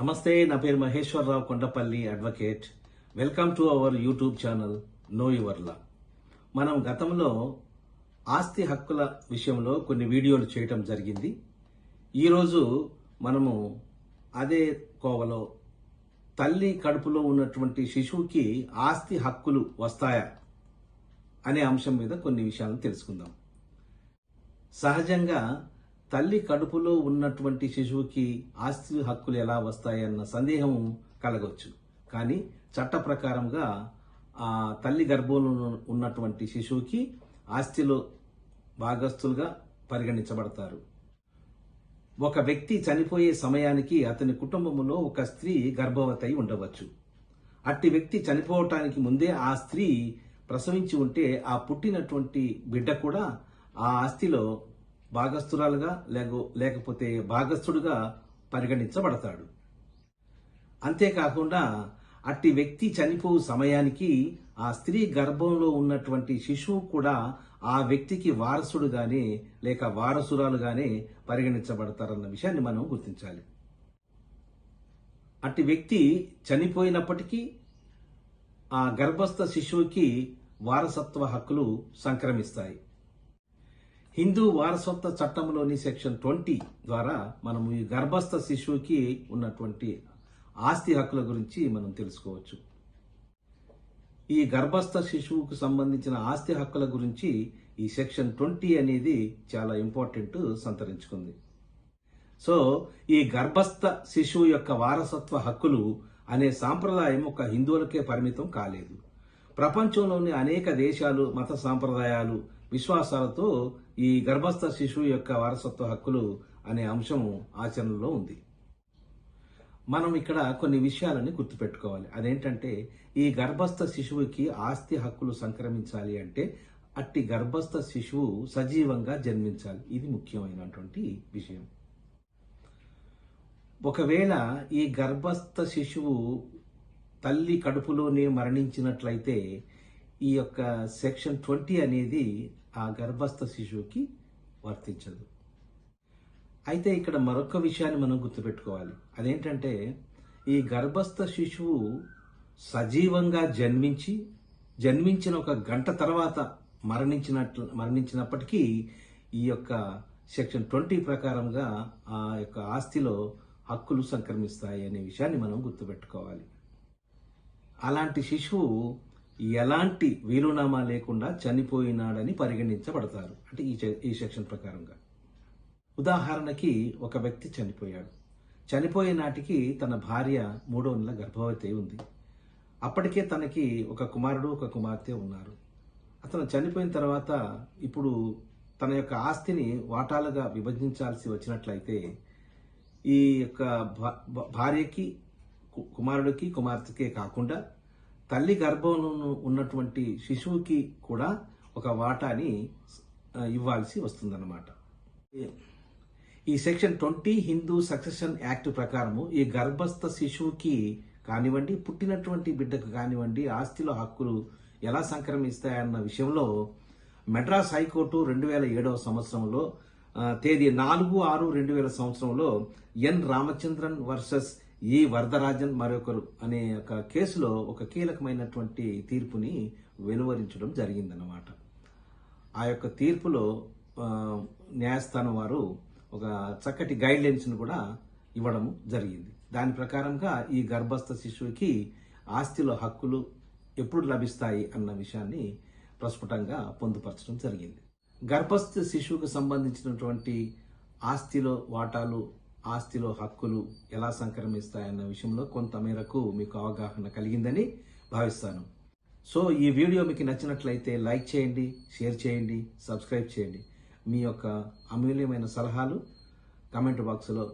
నమస్తే, నా పేరు Maheswararao Kondapalli advocate. Welcome to our YouTube channel know your law. మనం గతంలో ఆస్తి హక్కుల విషయంలో కొన్ని వీడియోలు చేయటం జరిగింది. ఈరోజు మనము అదే కోవలో తల్లి కడుపులో ఉన్నటువంటి శిశువుకి ఆస్తి హక్కులు వస్తాయా అనే అంశం మీద కొన్ని విషయాలను తెలుసుకుందాం. సహజంగా తల్లి కడుపులో ఉన్నటువంటి శిశువుకి ఆస్తి హక్కులు ఎలా వస్తాయన్న సందేహం కలగవచ్చు. కానీ చట్ట ప్రకారంగా ఆ తల్లి గర్భంలో ఉన్నటువంటి శిశువుకి ఆస్తిలో భాగస్తులుగా పరిగణించబడతారు. ఒక వ్యక్తి చనిపోయే సమయానికి అతని కుటుంబంలో ఒక స్త్రీ గర్భవతి అయి ఉండవచ్చు. అట్టి వ్యక్తి చనిపోవటానికి ముందే ఆ స్త్రీ ప్రసవించి ఉంటే ఆ పుట్టినటువంటి బిడ్డ కూడా ఆ ఆస్తిలో భాగస్థురాలుగా లేకపోతే భాగస్థుడుగా పరిగణించబడతాడు. అంతేకాకుండా అట్టి వ్యక్తి చనిపోవు సమయానికి ఆ స్త్రీ గర్భంలో ఉన్నటువంటి శిశువు కూడా ఆ వ్యక్తికి వారసుడుగానే లేక వారసురాలుగానే పరిగణించబడతారన్న విషయాన్ని మనం గుర్తించాలి. అట్టి వ్యక్తి చనిపోయినప్పటికీ ఆ గర్భస్థ శిశువుకి వారసత్వ హక్కులు సంక్రమిస్తాయి. హిందూ వారసత్వ చట్టంలోని సెక్షన్ 20 ద్వారా మనము ఈ గర్భస్థ శిశువుకి ఉన్నటువంటి ఆస్తి హక్కుల గురించి మనం తెలుసుకోవచ్చు. ఈ గర్భస్థ శిశువుకు సంబంధించిన ఆస్తి హక్కుల గురించి ఈ సెక్షన్ 20 అనేది చాలా ఇంపార్టెంట్ సంతరించుకుంది. సో ఈ గర్భస్థ శిశువు యొక్క వారసత్వ హక్కులు అనే సాంప్రదాయం ఒక హిందువులకే పరిమితం కాలేదు. ప్రపంచంలోని అనేక దేశాలు మత సాంప్రదాయాలు విశ్వాసాలతో ఈ గర్భస్థ శిశువు యొక్క వారసత్వ హక్కులు అనే అంశం ఆచరణలో ఉంది. మనం ఇక్కడ కొన్ని విషయాలని గుర్తుపెట్టుకోవాలి. అదేంటంటే ఈ గర్భస్థ శిశువుకి ఆస్తి హక్కులు సంక్రమించాలి అంటే అట్టి గర్భస్థ శిశువు సజీవంగా జన్మించాలి. ఇది ముఖ్యమైనటువంటి విషయం. ఒకవేళ ఈ గర్భస్థ శిశువు తల్లి కడుపులోనే మరణించినట్లయితే ఈ యొక్క సెక్షన్ 20 అనేది ఆ గర్భస్థ శిశువుకి వర్తించదు. అయితే ఇక్కడ మరొక విషయాన్ని మనం గుర్తుపెట్టుకోవాలి. అదేంటంటే ఈ గర్భస్థ శిశువు సజీవంగా జన్మించిన ఒక గంట తర్వాత మరణించినప్పటికీ ఈ యొక్క సెక్షన్ 20 ప్రకారంగా ఆ యొక్క ఆస్తిలో హక్కులు సంక్రమిస్తాయి అనే విషయాన్ని మనం గుర్తుపెట్టుకోవాలి. అలాంటి శిశువు ఎలాంటి వీలునామా లేకుండా చనిపోయినాడని పరిగణించబడతారు. అంటే ఈ సెక్షన్ ప్రకారంగా ఉదాహరణకి ఒక వ్యక్తి చనిపోయాడు. చనిపోయే నాటికి తన భార్య 3వ నెల గర్భవతి ఉంది. అప్పటికే తనకి ఒక కుమారుడు ఒక కుమార్తె ఉన్నారు. అతను చనిపోయిన తర్వాత ఇప్పుడు తన యొక్క ఆస్తిని వాటాలుగా విభజించాల్సి వచ్చినట్లయితే ఈ యొక్క భార్యకి కుమారుడికి కుమార్తెకే కాకుండా తల్లి గర్భంలో ఉన్నటువంటి శిశువుకి కూడా ఒక వాటాని ఇవ్వాల్సి వస్తుందన్నమాట. ఈ సెక్షన్ 20 హిందూ సక్సెషన్ యాక్ట్ ప్రకారము ఈ గర్భస్థ శిశువుకి కానివ్వండి పుట్టినటువంటి బిడ్డకు కానివ్వండి ఆస్తిలో హక్కులు ఎలా సంక్రమిస్తాయన్న విషయంలో మెడ్రాస్ హైకోర్టు 2007వ సంవత్సరంలో తేదీ 4/6/2000 సంవత్సరంలో ఎన్ రామచంద్రన్ వర్సెస్ ఈ వరదరాజన్ మరొకరు అనే ఒక కేసులో ఒక కీలకమైనటువంటి తీర్పుని వెలువరించడం జరిగిందన్నమాట. ఆ యొక్క తీర్పులో న్యాయస్థానం వారు ఒక చక్కటి గైడ్ లైన్స్ను కూడా ఇవ్వడం జరిగింది. దాని ప్రకారంగా ఈ గర్భస్థ శిశువుకి ఆస్తిలో హక్కులు ఎప్పుడు లభిస్తాయి అన్న విషయాన్ని ప్రస్ఫుటంగా పొందుపరచడం జరిగింది. గర్భస్థ శిశువుకు సంబంధించినటువంటి ఆస్తిలో వాటాలు ఆస్తిలో హక్కులు ఎలా సంక్రమిస్తాయన్న విషయంలో కొంత మేరకు మీకు అవగాహన కలిగిందని భావిస్తాను. సో ఈ వీడియో మీకు నచ్చినట్లయితే లైక్ చేయండి, షేర్ చేయండి, సబ్స్క్రైబ్ చేయండి. మీ యొక్క అమూల్యమైన సలహాలు కామెంట్ బాక్స్లో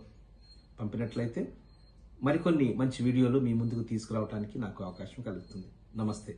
పంపినట్లయితే మరికొన్ని మంచి వీడియోలు మీ ముందుకు తీసుకురావడానికి నాకు అవకాశం కలుగుతుంది. నమస్తే.